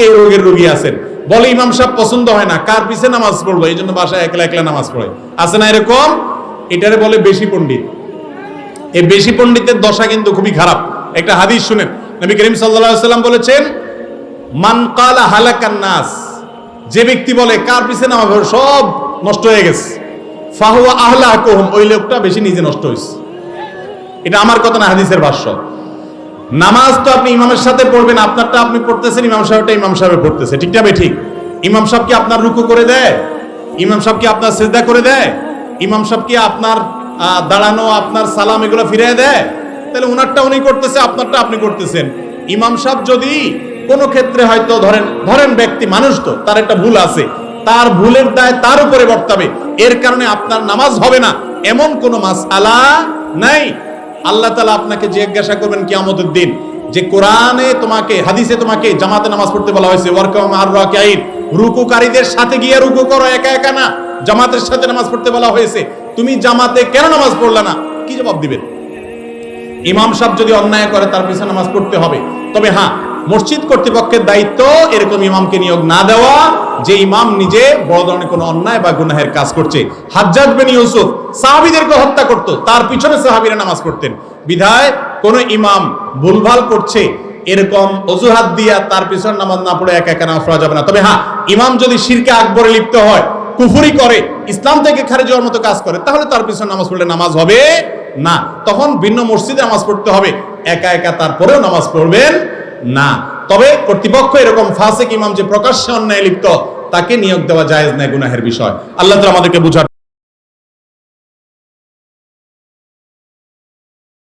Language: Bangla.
এই রোগের রোগী আছেন, বলে ইমাম সাহেব পছন্দ হয় না, কার পিছে নামাজ পড়বো, এই জন্য বাসায় একলা একলা নামাজ পড়ে। আছে না এরকম? এটারে বলে বেশি পণ্ডিত। এই বেশি পণ্ডিতের দশা কিন্তু খুবই খারাপ। একটা হাদিস শুনেন, নবী করিম সাল্লাল্লাহু আলাইহি ওয়াসাল্লাম বলেছেন, মান কালা হালাকান নাস, যে ব্যক্তি বলে কার পিছে নামাজ পড়ব সব নষ্ট হয়ে গেছে, ফাহুয়া আহলাকুহুম, ওই লোকটা বেশি নিজে নষ্ট হয়েছে। এটা আমার কথা না, হাদিসের ভাষ্য। নামাজ তো আপনি ইমামের সাথে পড়বেন, আপনারটা আপনি পড়তেছেন, ইমাম সাহেবটা ইমাম সাহেব পড়তেছে, ঠিক না ঠিক? ইমাম সাহেব কি আপনার রুকু করে দেয়? ইমাম সাহেব কি আপনার সিজদা করে দেয়? ইমাম সাহেব কি আপনার দাঁড়ানো, আপনার সালাম এগুলো ফিরিয়ে দেয়? তাহলে উনারটা উনি করতেছে, আপনারটা আপনি করতেছেন। ইমাম সাহেব যদি কোনো ক্ষেত্রে হয়তো ধরেন ব্যক্তি মানুষ, তো তার একটা ভুল আছে, তার ভুলের দায় তার উপরে বর্তাবে, এর কারণে আপনার নামাজ হবে না, এমন কোনো মাসআলা নাই। আল্লাহ তাআলা আপনাকে জিজ্ঞাসা করবেন কিয়ামতের দিন যে কোরআনে তোমাকে, হাদিসে তোমাকে জামাতে নামাজ পড়তে বলা হয়েছে, ওয়ারকাউ মা'আর রাকিঈন, রুকুকারীদের সাথে গিয়ে রুকু করো, একা একা না, জামাতের সাথে নামাজ পড়তে বলা হয়েছে, তুমি জামাতে কেন নামাজ পড়লা না? কি জবাব দিবেন? ইমাম সাহেব যদি অন্যায় করে তার পিছনে নামাজ পড়তে হবে। তবে হ্যাঁ, মসজিদ কর্তৃপক্ষের দায়িত্ব এরকম ইমামকে নিয়োগ না দেওয়া যে ইমাম নিজে বড় ধরনের কোনো অন্যায় বা গুনাহের কাজ করছে। হাজ্জাজ বিন ইউসুফ সাহাবীদেরকে হত্যা করত, তার পিছনে সাহাবীরা নামাজ পড়তেন। বিধায় কোন ইমাম ভুলভাল করছে এরকম অজুহাত দিয়া তার পিছনে নামাজ না পড়ে একা একা নামাজ পড়া যাবে না। তবে হ্যাঁ, ইমাম যদি শিরকে আকবরে লিপ্ত হয়, কুফরি করে, ইসলাম থেকে খারিজ হওয়ার মতো কাজ করে, তাহলে তার পিছনে নামাজ পড়লে নামাজ হবে না, তখন ভিন্ন মসজিদে নামাজ পড়তে হবে, একা একা তারপরেও নামাজ পড়বেন না। তবে কর্তৃপক্ষ এরকম ফাসিক ইমাম যে প্রকাশ্যে অন্যায় লিপ্ত, তাকে নিয়োগ দেওয়া জায়েজ নয়, গুনাহের বিষয়। আল্লাহ তাআলা আমাদেরকে বুঝার